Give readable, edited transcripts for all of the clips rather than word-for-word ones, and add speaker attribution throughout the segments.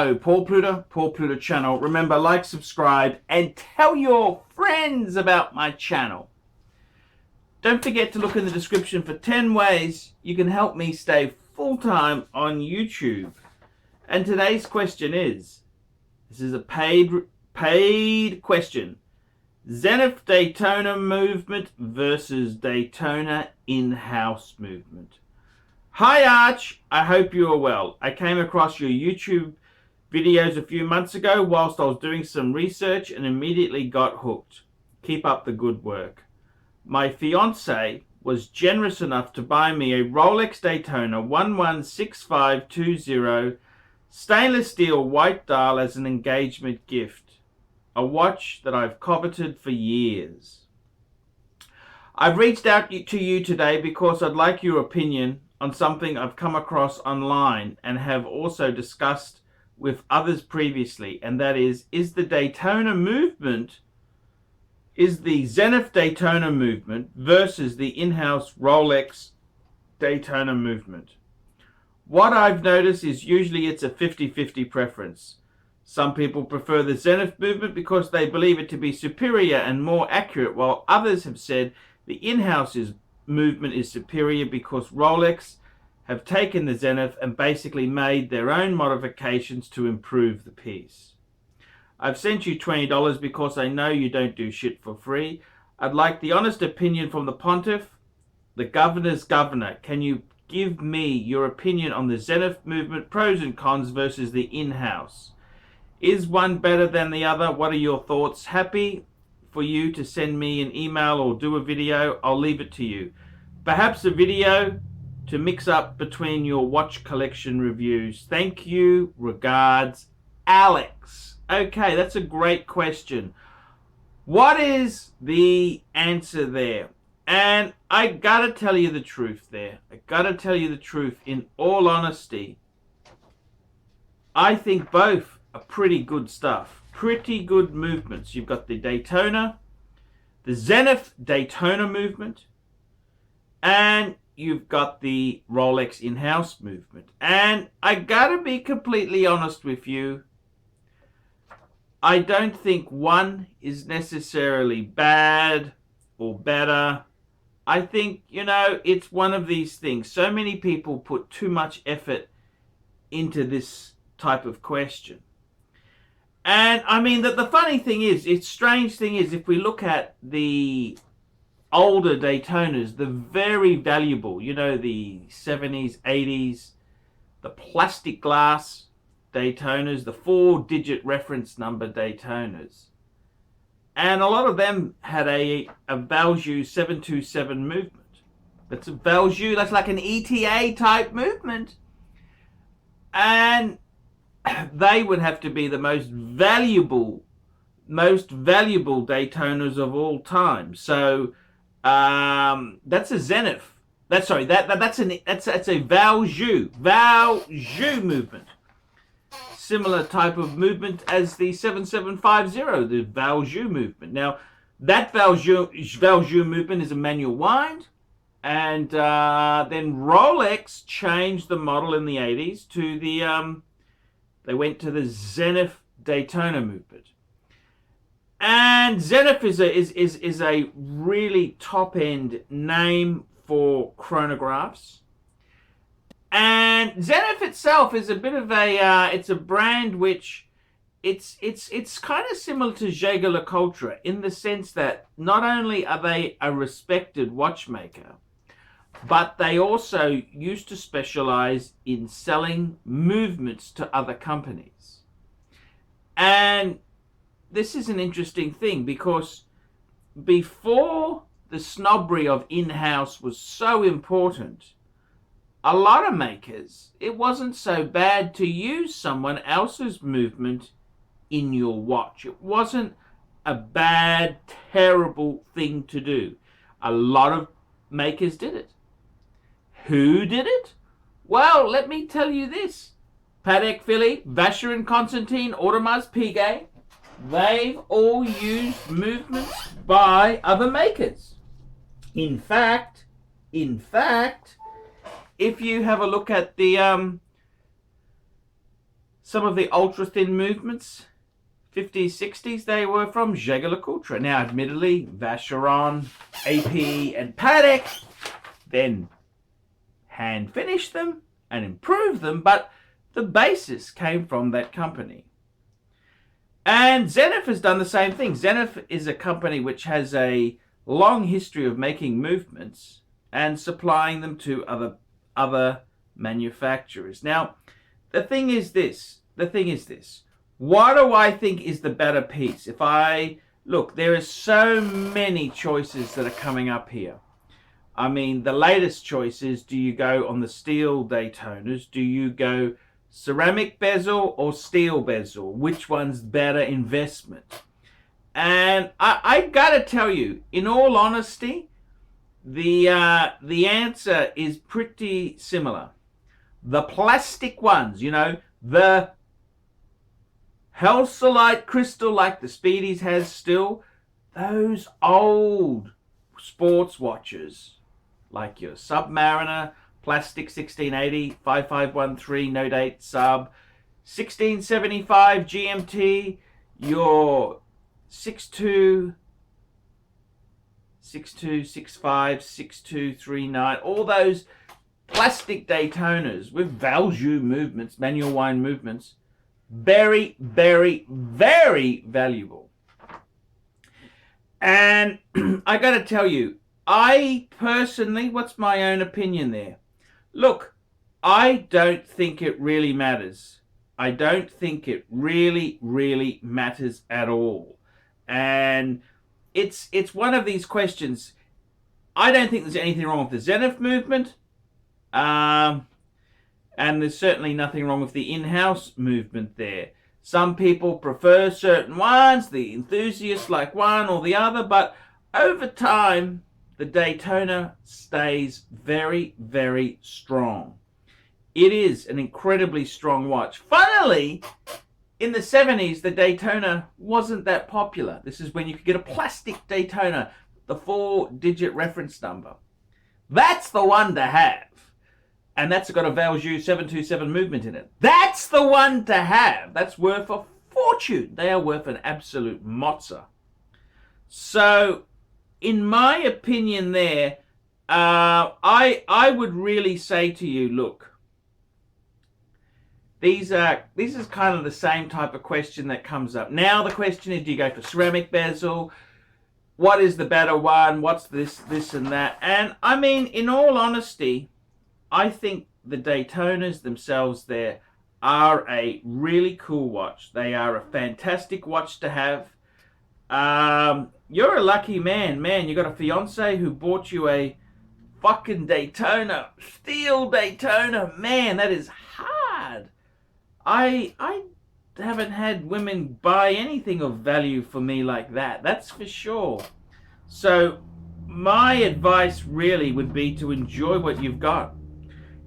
Speaker 1: Hello, Paul Pluta channel. Remember, like, subscribe, and tell your friends about my channel. Don't forget to look in the description for 10 ways you can help me stay full-time on YouTube. And today's question is, this is a paid question. Zenith Daytona movement versus Daytona in-house movement. Hi Arch, I hope you are well. I came across your YouTube videos a few months ago whilst I was doing some research and immediately got hooked. Keep up the good work. My fiance was generous enough to buy me a Rolex Daytona 116520 stainless steel white dial as an engagement gift. A watch that I've coveted for years. I've reached out to you today because I'd like your opinion on something I've come across online and have also discussed with others previously, and that is the Daytona movement, is the Zenith Daytona movement versus the in-house Rolex Daytona movement. What I've noticed is usually it's a 50-50 preference. Some people prefer the Zenith movement because they believe it to be superior and more accurate, while others have said the in-house movement is superior because Rolex have taken the Zenith and basically made their own modifications to improve the piece. I've sent you $20 because I know you don't do shit for free. I'd like the honest opinion from the Pontiff, the governor's governor. Can you give me your opinion on the Zenith movement, pros and cons versus the in-house? Is one better than the other? What are your thoughts? Happy for you to send me an email or do a video. I'll leave it to you. Perhaps a video to mix up between your watch collection reviews. Thank you. Regards, Alex. Okay, that's a great question. What is the answer there? And I gotta tell you the truth there. I gotta tell you the truth. In all honesty, I think both are pretty good stuff. Pretty good movements. You've got the Daytona, the Zenith Daytona movement, and you've got the Rolex in-house movement. And I gotta be completely honest with you, I don't think one is necessarily bad or better. I think, you know, it's one of these things. So many people put too much effort into this type of question. And I mean, the funny thing is, it's strange thing is, if we look at the older Daytonas, the very valuable, you know, the 70s, 80s, the plastic glass Daytonas, the 4-digit reference number Daytonas. And a lot of them had a Valjoux 727 movement. That's a Valjoux, that's like an ETA type movement. And they would have to be the most valuable Daytonas of all time. So that's a Zenith. That's a Valjoux movement. Similar type of movement as the 7750, the Valjoux movement. Now, that Valjoux movement is a manual wind, and then Rolex changed the model in the 80s to the they went to the Zenith Daytona movement. And Zenith is a really top-end name for chronographs. And Zenith itself is a bit of a it's a brand which it's kind of similar to Jaeger-LeCoultre in the sense that not only are they a respected watchmaker, but they also used to specialize in selling movements to other companies. And this is an interesting thing because before the snobbery of in-house was so important, a lot of makers, it wasn't so bad to use someone else's movement in your watch. It wasn't a bad, terrible thing to do. A lot of makers did it. Who did it? Well, let me tell you this. Patek Philippe, Vacheron and Constantin, Audemars Piguet, they've all used movements by other makers. In fact, if you have a look at the some of the ultra-thin movements, 50s, 60s, they were from Jaeger-LeCoultre. Now, admittedly, Vacheron, AP, and Patek then hand-finished them and improved them, but the basis came from that company. And Zenith has done the same thing. Zenith is a company which has a long history of making movements and supplying them to other manufacturers. Now, the thing is this. What do I think is the better piece? Look, there are so many choices that are coming up here. I mean, the latest choice is, do you go on the steel Daytonas? Do you go ceramic bezel or steel bezel? Which one's better investment? And I gotta tell you, in all honesty, the answer is pretty similar. The plastic ones, you know, the Halcyon crystal like the Speedies has still, those old sports watches like your Submariner, plastic 1680, 5513, no date sub, 1675 GMT, your 62, 6265, 6239, all those plastic Daytonas with value movements, manual wind movements, very, very, very valuable. And I got to tell you, I personally, what's my own opinion there? Look, I don't think it really matters. I don't think it really, really matters at all. And it's one of these questions. I don't think there's anything wrong with the Zenith movement. And there's certainly nothing wrong with the in-house movement there. Some people prefer certain ones, the enthusiasts like one or the other, but over time, the Daytona stays very, very strong. It is an incredibly strong watch. Funnily, in the 70s, the Daytona wasn't that popular. This is when you could get a plastic Daytona, the 4-digit reference number. That's the one to have. And that's got a Valjoux 727 movement in it. That's the one to have. That's worth a fortune. They are worth an absolute mozza. So, in my opinion there, I would really say to you, look, this is kind of the same type of question that comes up. Now the question is, do you go for ceramic bezel? What is the better one? What's this and that? And I mean, in all honesty, I think the Daytonas themselves there are a really cool watch. They are a fantastic watch to have. You're a lucky man. Man, you got a fiance who bought you a fucking Daytona, steel Daytona. Man, that is hard. I haven't had women buy anything of value for me like that. That's for sure. So my advice really would be to enjoy what you've got.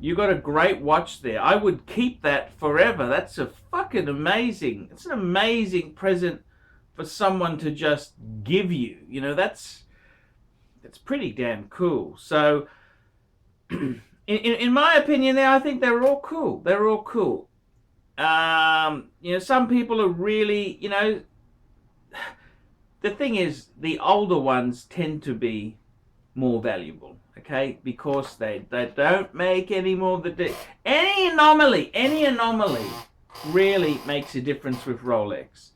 Speaker 1: You got a great watch there. I would keep that forever. That's a fucking amazing. It's an amazing present for someone to just give you. You know, that's pretty damn cool. So, in my opinion, there, I think they're all cool. They're all cool. You know, some people are really, you know, the thing is, the older ones tend to be more valuable. Okay, because they don't make any more. Any anomaly really makes a difference with Rolex.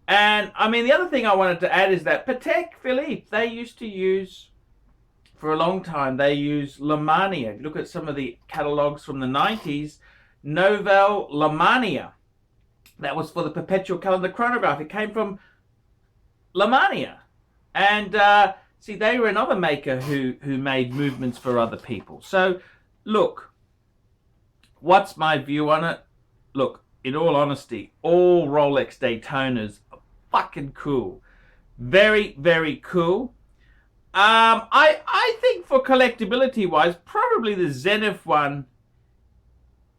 Speaker 1: And I mean, the other thing I wanted to add is that Patek Philippe, they used to use, for a long time, they used Lemania. If you look at some of the catalogs from the 90s, Nouvelle Lemania. That was for the perpetual calendar chronograph. It came from Lemania. And see, they were another maker who made movements for other people. So, look, what's my view on it? Look, in all honesty, all Rolex Daytonas are fucking cool. Very, very cool. I think for collectability-wise, probably the Zenith one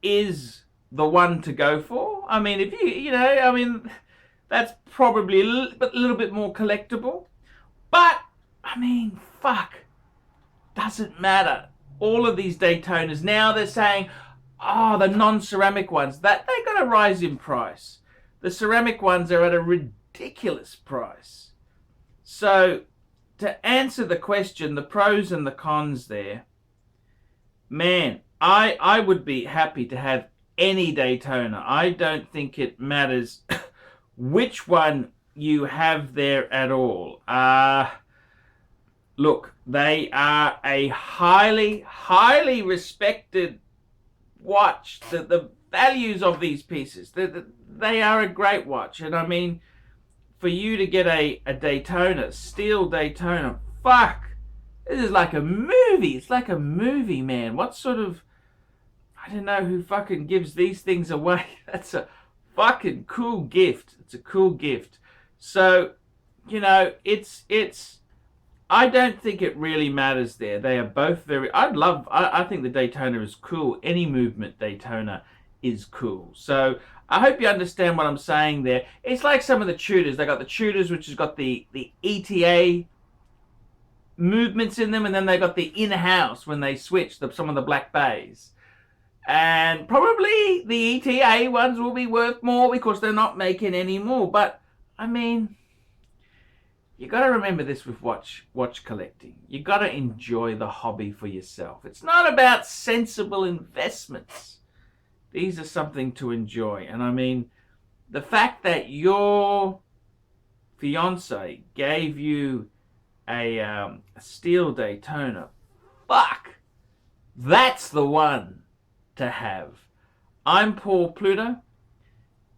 Speaker 1: is the one to go for. I mean, if you know, I mean, that's probably a little bit more collectible. But I mean, fuck, doesn't matter. All of these Daytonas, now they're saying, Oh, the non-ceramic ones, that they got a rise in price. The ceramic ones are at a ridiculous price. So to answer the question, the pros and the cons there, man, I would be happy to have any Daytona. I don't think it matters which one you have there at all. Look, they are a highly respected watch. The values of these pieces, they are a great watch. And I mean, for you to get a Daytona, steel Daytona, fuck, this is like a movie. It's like a movie, man. What sort of, I don't know who fucking gives these things away. That's a fucking cool gift. It's a cool gift. So, you know, I don't think it really matters there. They are both very, I think the Daytona is cool. Any movement Daytona is cool. So I hope you understand what I'm saying there. It's like some of the Tudors. They got the Tudors, which has got the ETA movements in them, and then they got the in-house when they switch some of the Black Bays. And probably the ETA ones will be worth more because they're not making any more. But I mean, you got to remember this with watch collecting. You got to enjoy the hobby for yourself. It's not about sensible investments. These are something to enjoy. And I mean, the fact that your fiance gave you a steel Daytona, fuck, that's the one to have. I'm Paul Pluta.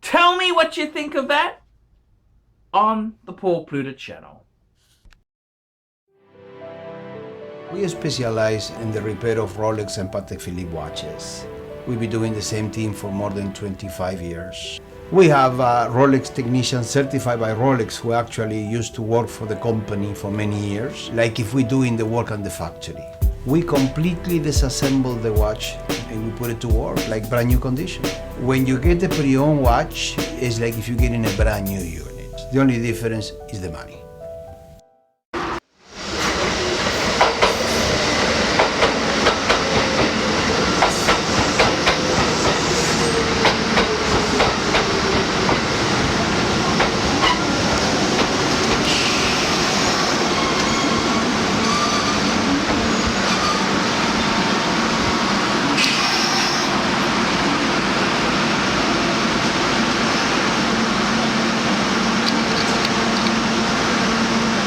Speaker 1: Tell me what you think of that on the Paul Pluta channel.
Speaker 2: We specialize in the repair of Rolex and Patek Philippe watches. We've been doing the same thing for more than 25 years. We have Rolex technicians certified by Rolex who actually used to work for the company for many years, like if we do in the work on the factory. We completely disassemble the watch and we put it to work like brand new condition. When you get a pre-owned watch, it's like if you're getting a brand new unit. The only difference is the money.